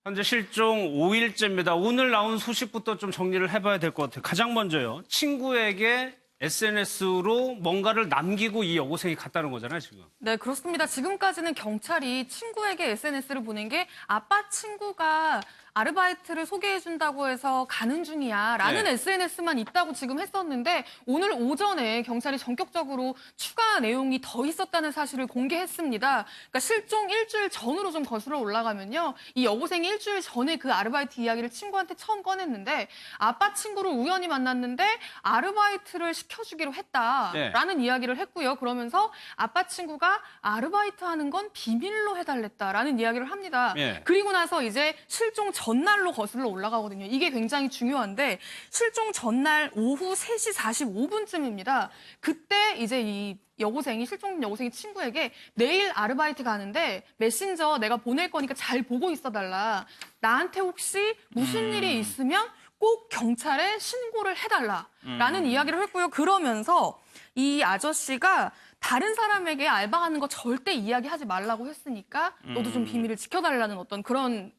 현재 실종 5일째입니다. 오늘 나온 소식부터 좀 정리를 해봐야 될 것 같아요. 가장 먼저요. 친구에게 SNS로 뭔가를 남기고 이 여고생이 갔다는 거잖아요, 지금. 네, 그렇습니다. 지금까지는 경찰이 친구에게 SNS를 보낸 게 아빠 친구가 아르바이트를 소개해준다고 해서 가는 중이야 라는 네. SNS만 있다고 지금 했었는데 오늘 오전에 경찰이 전격적으로 추가 내용이 더 있었다는 사실을 공개했습니다. 그러니까 실종 일주일 전으로 좀 거슬러 올라가면요. 이 여고생이 일주일 전에 그 아르바이트 이야기를 친구한테 처음 꺼냈는데 아빠 친구를 우연히 만났는데 아르바이트를 시켜주기로 했다라는 이야기를 했고요. 그러면서 아빠 친구가 아르바이트 하는 건 비밀로 해달랬다라는 이야기를 합니다. 네. 그리고 나서 이제 실종 전날로 거슬러 올라가거든요. 이게 굉장히 중요한데 실종 전날 오후 3시 45분쯤입니다. 그때 이제 이 여고생이 실종된 여고생이 친구에게 내일 아르바이트 가는데 메신저 내가 보낼 거니까 잘 보고 있어달라. 나한테 혹시 무슨 일이 있으면 꼭 경찰에 신고를 해달라라는 이야기를 했고요. 그러면서 이 아저씨가 다른 사람에게 알바하는 거 절대 이야기하지 말라고 했으니까 너도 좀 비밀을 지켜달라는 어떤 그런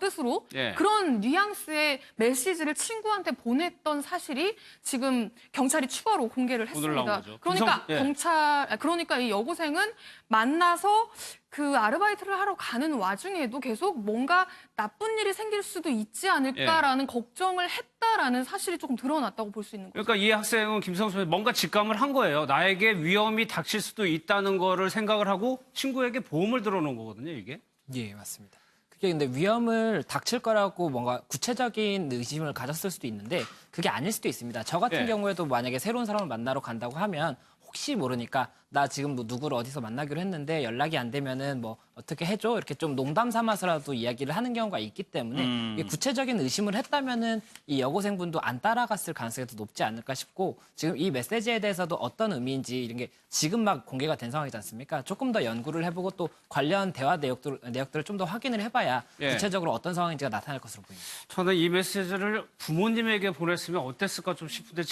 뜻으로 예. 그런 뉘앙스의 메시지를 친구한테 보냈던 사실이 지금 경찰이 추가로 공개를 오늘 나온 했습니다. 거죠. 그러니까 예. 그러니까 이 여고생은 만나서 그 아르바이트를 하러 가는 와중에도 계속 뭔가 나쁜 일이 생길 수도 있지 않을까라는 걱정을 했다라는 사실이 조금 드러났다고 볼 수 있는 거죠. 그러니까 이 학생은 김성수 선생님 뭔가 직감을 한 거예요. 나에게 위험이 닥칠 수도 있다는 거를 생각을 하고 친구에게 보험을 들어놓은 거거든요, 이게. 예, 맞습니다. 그게 근데 위험을 닥칠 거라고 뭔가 구체적인 의심을 가졌을 수도 있는데 그게 아닐 수도 있습니다. 저 같은 예. 경우에도 만약에 새로운 사람을 만나러 간다고 하면 혹시 모르니까 나 지금 뭐 누구를 어디서 만나기로 했는데 연락이 안 되면은 뭐 어떻게 해줘? 이렇게 좀 농담 삼아서라도 이야기를 하는 경우가 있기 때문에 이게 구체적인 의심을 했다면은 이 여고생분도 안 따라갔을 가능성이 더 높지 않을까 싶고 지금 이 메시지에 대해서도 어떤 의미인지 이런 게 지금 막 공개가 된 상황이지 않습니까? 조금 더 연구를 해보고 또 관련 대화 내역들을 좀 더 확인을 해봐야 예. 구체적으로 어떤 상황인지가 나타날 것으로 보입니다. 저는 이 메시지를 부모님에게 보냈으면 어땠을까 좀 싶은데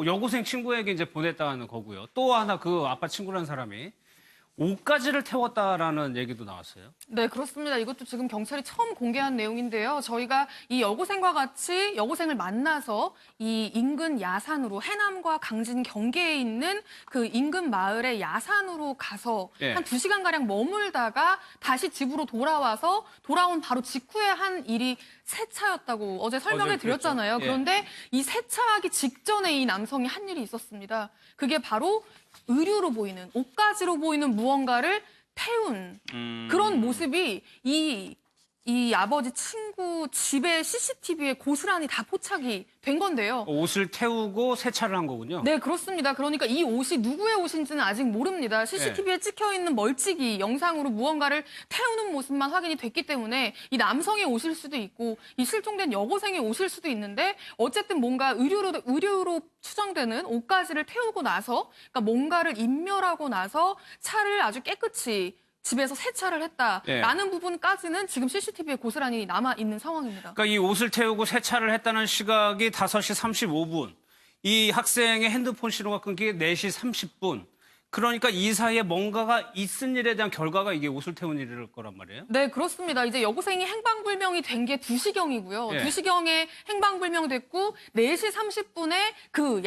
여고생 친구에게 이제 보냈다는 거고요. 또 하나 그 아빠 친구라는 사람이 옷가지를 태웠다라는 얘기도 나왔어요. 네, 그렇습니다. 이것도 지금 경찰이 처음 공개한 내용인데요. 저희가 이 여고생과 같이 여고생을 만나서 이 인근 야산으로 해남과 강진 경계에 있는 그 인근 마을의 야산으로 가서 예. 한 2시간가량 머물다가 다시 집으로 돌아와서 돌아온 바로 직후에 한 일이 세차였다고 어제 설명을 어제 드렸잖아요. 그랬죠. 예. 그런데 이 세차하기 직전에 이 남성이 한 일이 있었습니다. 그게 바로 의류로 보이는, 옷가지로 보이는 무언가를 태운 그런 모습이 이 아버지 친구 집의 CCTV에 고스란히 다 포착이 된 건데요. 옷을 태우고 세차를 한 거군요. 네, 그렇습니다. 그러니까 이 옷이 누구의 옷인지는 아직 모릅니다. CCTV에 찍혀 있는 멀찍이 영상으로 무언가를 태우는 모습만 확인이 됐기 때문에 이 남성의 옷일 수도 있고 이 실종된 여고생의 옷일 수도 있는데 어쨌든 뭔가 의류로 추정되는 옷가지를 태우고 나서 그러니까 뭔가를 인멸하고 나서 차를 아주 깨끗이 집에서 세차를 했다라는 부분까지는 지금 CCTV에 고스란히 남아있는 상황입니다. 그러니까 이 옷을 태우고 세차를 했다는 시각이 5시 35분. 이 학생의 핸드폰 신호가 끊기 4시 30분. 그러니까 이 사이에 뭔가가 있은 일에 대한 결과가 이게 옷을 태운 일일 거란 말이에요. 네, 그렇습니다. 이제 여고생이 행방불명이 된 게 2시경이고요. 예. 2시경에 행방불명됐고 4시 30분에 그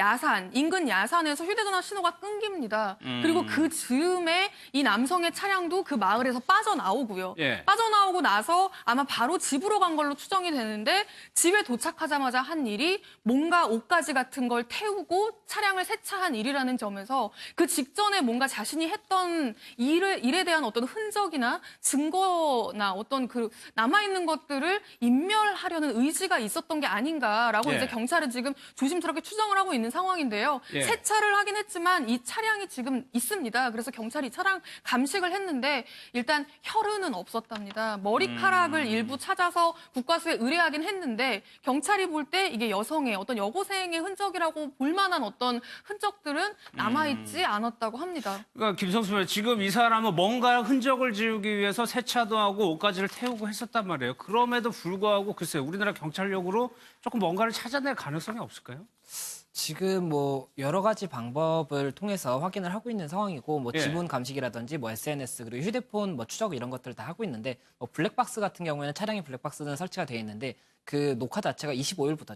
인근 야산에서 휴대전화 신호가 끊깁니다. 그리고 그 즈음에 이 남성의 차량도 그 마을에서 빠져나오고요. 예. 빠져나오고 나서 아마 바로 집으로 간 걸로 추정이 되는데 집에 도착하자마자 한 일이 뭔가 옷가지 같은 걸 태우고 차량을 세차한 일이라는 점에서 그 직전에 뭔가 자신이 했던 일에 대한 어떤 흔적이나 증거나 어떤 그 남아있는 것들을 인멸하려는 의지가 있었던 게 아닌가라고 예. 이제 경찰은 지금 조심스럽게 추정을 하고 있는 상황인데요. 예. 세차를 하긴 했지만 이 차량이 지금 있습니다. 그래서 경찰이 이 차량 감식을 했는데 일단 혈흔은 없었답니다. 머리카락을 일부 찾아서 국과수에 의뢰하긴 했는데 경찰이 볼 때 이게 여성의 어떤 여고생의 흔적이라고 볼 만한 어떤 흔적들은 남아있지 않았다고 합니다. 그러니까 김성수 씨, 지금 이 사람은 뭔가 흔적을 지우기 위해서 세차도 하고 옷가지를 태우고 했었단 말이에요. 그럼에도 불구하고 글쎄요, 우리나라 경찰력으로 조금 뭔가를 찾아낼 가능성이 없을까요? 지금 뭐 여러 가지 방법을 통해서 확인을 하고 있는 상황이고 뭐 예. 지문 감식이라든지 뭐 SNS 그리고 휴대폰 뭐 추적 이런 것들을 다 하고 있는데 뭐 블랙박스 같은 경우에는 차량에 블랙박스는 설치가 되어 있는데 그 녹화 자체가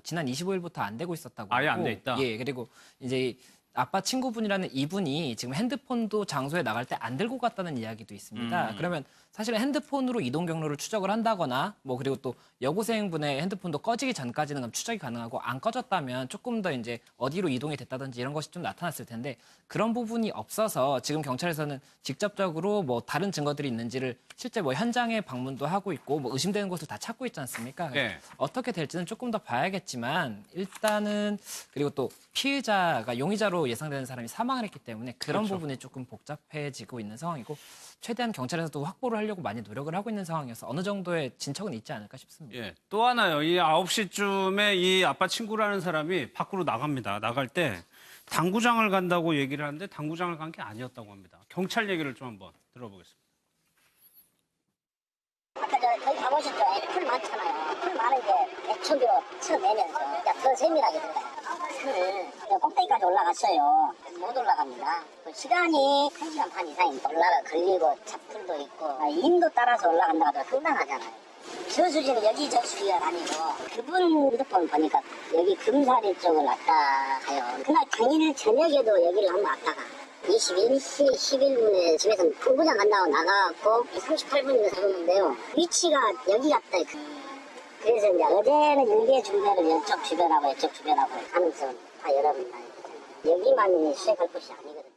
지난 25일부터 안 되고 있었다고 아예 하고 안 돼 있다? 예, 그리고 이제 아빠 친구분이라는 이분이 지금 핸드폰도 장소에 나갈 때 안 들고 갔다는 이야기도 있습니다. 그러면 사실은 핸드폰으로 이동 경로를 추적을 한다거나 뭐 그리고 또 여고생분의 핸드폰도 꺼지기 전까지는 그럼 추적이 가능하고 안 꺼졌다면 조금 더 이제 어디로 이동이 됐다든지 이런 것이 좀 나타났을 텐데 그런 부분이 없어서 지금 경찰에서는 직접적으로 뭐 다른 증거들이 있는지를 실제 뭐 현장에 방문도 하고 있고 뭐 의심되는 곳을 다 찾고 있지 않습니까? 예. 어떻게 될지는 조금 더 봐야겠지만 일단은 그리고 또 피의자가 용의자로 예상되는 사람이 사망을 했기 때문에 그런 그렇죠. 부분이 조금 복잡해지고 있는 상황이고 최대한 경찰에서도 확보를 하려고 많이 노력을 하고 있는 상황이어서 어느 정도의 진척은 있지 않을까 싶습니다. 예. 또 하나요. 이 9시쯤에 이 아빠 친구라는 사람이 밖으로 나갑니다. 나갈 때 당구장을 간다고 얘기를 하는데 당구장을 간 게 아니었다고 합니다. 경찰 얘기를 좀 한번 들어보겠습니다. 아까 저기 가보셨죠? 풀 많잖아요. 풀 많은데 애초기로 쳐내면서 그러니까 더 세밀하게 들어가요. 풀을 꼭대기까지 올라갔어요. 못 올라갑니다. 그 시간이 1시간 반 이상입니다. 올라가 걸리고 잡풀도 있고 인도 따라서 올라간다고 상당하잖아요. 저수지는 여기 저수지가 아니고 그분 휴대폰 보니까 여기 금사리 쪽을 왔다 가요. 그날 당일 저녁에도 여기를 한번 왔다가 21시 11분에 집에서 당구장 간다고 나가고 38분이면 들었는데요. 위치가 여기 같다. 그래서 이제 어제는 일개 중대를 이쪽 주변하고 이쪽 주변하고 가능성 다 여러분 다 여기만 시작할 곳이 아니거든요.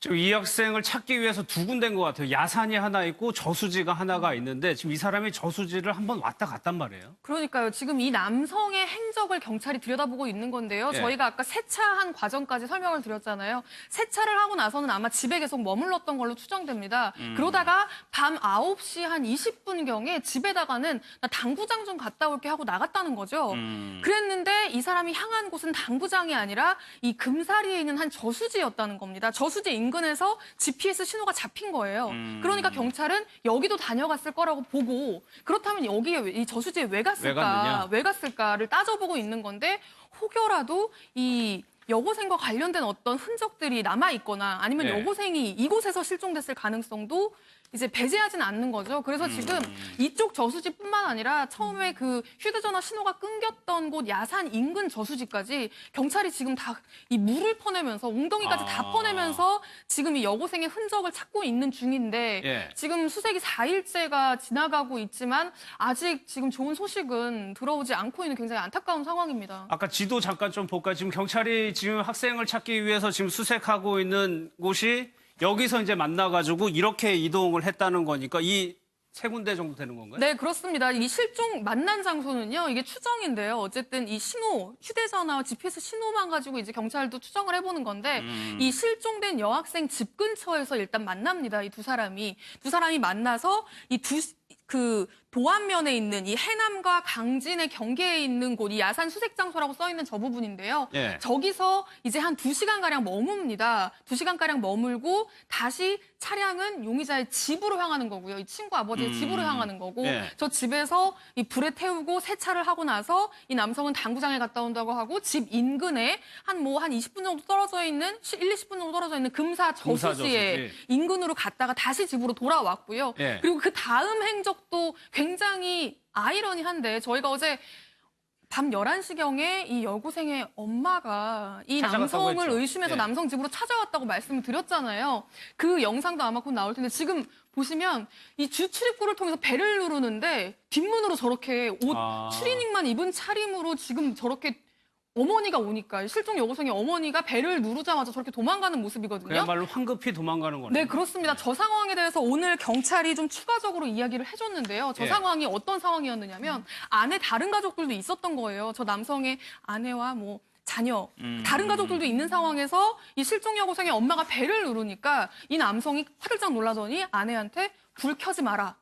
지금 이 학생을 찾기 위해서 두 군데인 것 같아요. 야산이 하나 있고 저수지가 하나가 있는데 지금 이 사람이 저수지를 한번 왔다 갔단 말이에요. 그러니까요. 지금 이 남성의 행적을 경찰이 들여다보고 있는 건데요. 예. 저희가 아까 세차한 과정까지 설명을 드렸잖아요. 세차를 하고 나서는 아마 집에 계속 머물렀던 걸로 추정됩니다. 그러다가 밤 9시 한 20분경에 집에다가는 나 당구장 좀 갔다 올게 하고 나갔다는 거죠. 그랬는데 이 사람이 향한 곳은 당구장이 아니라 이 금사리에 있는 한 저수지였다는 겁니다. 저수지 인근에서 GPS 신호가 잡힌 거예요. 그러니까 경찰은 여기도 다녀갔을 거라고 보고 그렇다면 여기에 이 저수지에 왜 갔느냐? 갔을까를 따져보고 있는 건데 혹여라도 이 여고생과 관련된 어떤 흔적들이 남아 있거나 아니면 네. 여고생이 이곳에서 실종됐을 가능성도 이제 배제하진 않는 거죠. 그래서 지금 이쪽 저수지뿐만 아니라 처음에 그 휴대전화 신호가 끊겼던 곳 야산 인근 저수지까지 경찰이 지금 다 이 물을 퍼내면서 웅덩이까지 다 퍼내면서 지금 이 여고생의 흔적을 찾고 있는 중인데 예. 지금 수색이 4일째가 지나가고 있지만 아직 지금 좋은 소식은 들어오지 않고 있는 굉장히 안타까운 상황입니다. 아까 지도 잠깐 좀 볼까요? 지금 경찰이 지금 학생을 찾기 위해서 지금 수색하고 있는 곳이 여기서 이제 만나가지고 이렇게 이동을 했다는 거니까 이 세 군데 정도 되는 건가요? 네, 그렇습니다. 이 실종 만난 장소는요, 이게 추정인데요. 어쨌든 이 신호, 휴대전화, GPS 신호만 가지고 이제 경찰도 추정을 해보는 건데, 이 실종된 여학생 집 근처에서 일단 만납니다. 이 두 사람이. 두 사람이 만나서 그 도안면에 있는 이 해남과 강진의 경계에 있는 곳, 이 야산 수색 장소라고 써 있는 저 부분인데요. 예. 저기서 이제 한 2시간가량 머뭅니다. 2시간가량 머물고 다시 차량은 용의자의 집으로 향하는 거고요. 이 친구 아버지의 집으로 향하는 거고 예. 저 집에서 이 불에 태우고 세차를 하고 나서 이 남성은 당구장에 갔다 온다고 하고 집 인근에 한 20분 정도 떨어져 있는 20분 정도 떨어져 있는 금사 저수지에 저수지. 인근으로 갔다가 다시 집으로 돌아왔고요. 예. 그리고 그 다음 행적도 굉장히 아이러니한데 저희가 어제 밤 11시경에 이 여고생의 엄마가 이 찾아갔다고 남성을 했죠. 의심해서 예. 남성 집으로 찾아왔다고 말씀을 드렸잖아요. 그 영상도 아마 곧 나올 텐데 지금 보시면 이 주 출입구를 통해서 벨을 누르는데 뒷문으로 저렇게 옷 추리닝만 입은 차림으로 지금 저렇게 어머니가 오니까 실종 여고생의 어머니가 벨을 누르자마자 저렇게 도망가는 모습이거든요. 그야말로 황급히 도망가는 거네요. 네, 그렇습니다. 저 상황에 대해서 오늘 경찰이 좀 추가적으로 이야기를 해줬는데요. 저 예. 상황이 어떤 상황이었느냐면 안에 다른 가족들도 있었던 거예요. 저 남성의 아내와 뭐 자녀, 다른 가족들도 있는 상황에서 이 실종 여고생의 엄마가 벨을 누르니까 이 남성이 화들짝 놀라더니 아내한테 불 켜지 마라.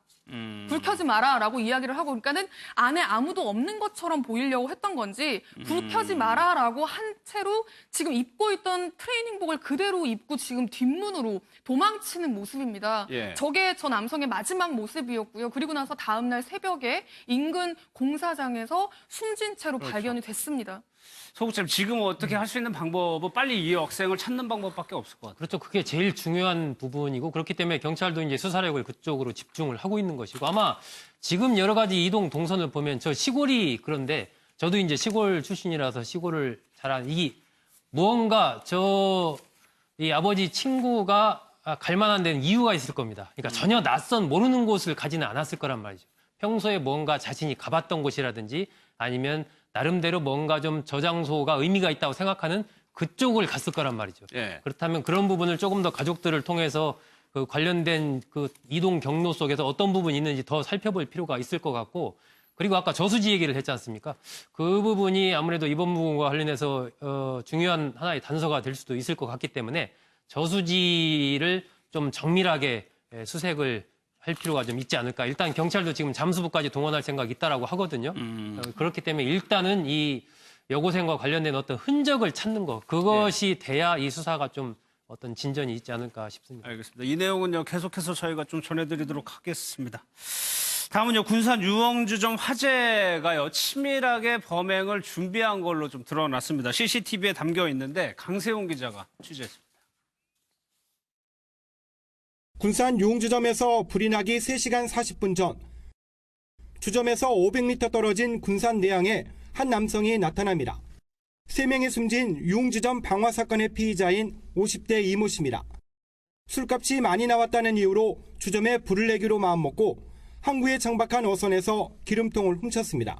불 켜지 마라라고 이야기를 하고 그러니까는 안에 아무도 없는 것처럼 보이려고 했던 건지 불 켜지 마라라고 한 채로 지금 입고 있던 트레이닝복을 그대로 입고 지금 뒷문으로 도망치는 모습입니다. 예. 저게 저 남성의 마지막 모습이었고요. 그리고 나서 다음 날 새벽에 인근 공사장에서 숨진 채로 발견이 됐습니다. 소국장님 지금 어떻게 할 수 있는 방법은 빨리 이 여학생을 찾는 방법밖에 없을 것 같아요. 그렇죠. 그게 제일 중요한 부분이고 그렇기 때문에 경찰도 이제 수사력을 그쪽으로 집중을 하고 있는 것이고 아마 지금 여러 가지 이동 동선을 보면 저 시골이 그런데 저도 이제 시골 출신이라서 시골을 이 무언가 이 아버지 친구가 갈 만한 데는 이유가 있을 겁니다. 그러니까 전혀 낯선 모르는 곳을 가지는 않았을 거란 말이죠. 평소에 뭔가 자신이 가봤던 곳이라든지 아니면 나름대로 뭔가 좀 저장소가 의미가 있다고 생각하는 그쪽을 갔을 거란 말이죠. 예. 그렇다면 그런 부분을 조금 더 가족들을 통해서 그 관련된 그 이동 경로 속에서 어떤 부분이 있는지 더 살펴볼 필요가 있을 것 같고 그리고 아까 저수지 얘기를 했지 않습니까? 그 부분이 아무래도 이번 부분과 관련해서 중요한 하나의 단서가 될 수도 있을 것 같기 때문에 저수지를 좀 정밀하게 수색을 할 필요가 좀 있지 않을까. 일단 경찰도 지금 잠수부까지 동원할 생각이 있다라고 하거든요. 그렇기 때문에 일단은 이 여고생과 관련된 어떤 흔적을 찾는 것 그것이 돼야 이 수사가 좀 어떤 진전이 있지 않을까 싶습니다. 알겠습니다. 이 내용은요 계속해서 저희가 좀 전해드리도록 하겠습니다. 다음은요 군산 유흥주점 화재가요 치밀하게 범행을 준비한 걸로 좀 드러났습니다. CCTV에 담겨 있는데 강세훈 기자가 취재했습니다. 군산 유흥주점에서 불이 나기 3시간 40분 전 주점에서 500m 떨어진 군산 내양에 한 남성이 나타납니다. 3명이 숨진 유흥주점 방화 사건의 피의자인 50대 이모 씨입니다. 술값이 많이 나왔다는 이유로 주점에 불을 내기로 마음먹고 항구에 정박한 어선에서 기름통을 훔쳤습니다.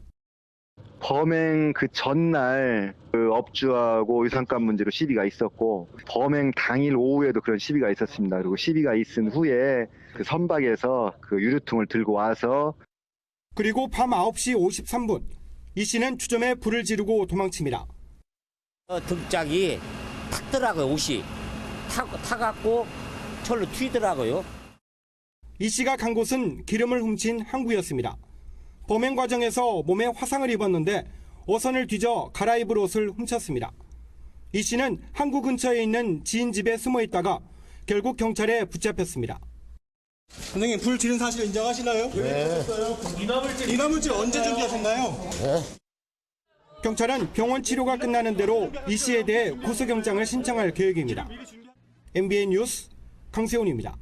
범행 그 전날 그 업주하고 유상값 문제로 시비가 있었고 범행 당일 오후에도 그런 시비가 있었습니다. 그리고 시비가 있은 후에 그 선박에서 그 유류통을 들고 와서 그리고 밤 9시 53분 이 씨는 주점에 불을 지르고 도망칩니다. 등짝이 탔더라고요. 옷이 타갖고 절로 튀더라고요. 이 씨가 간 곳은 기름을 훔친 항구였습니다. 범행 과정에서 몸에 화상을 입었는데 어선을 뒤져 갈아입을 옷을 훔쳤습니다. 이 씨는 항구 근처에 있는 지인 집에 숨어 있다가 결국 경찰에 붙잡혔습니다. 선생님 불 지른 사실 인정하시나요? 네. 이나물질 언제 준비하셨나요? 네. 경찰은 병원 치료가 끝나는 대로 이 씨에 대해 구속영장을 신청할 계획입니다. MBN 뉴스 강세훈입니다.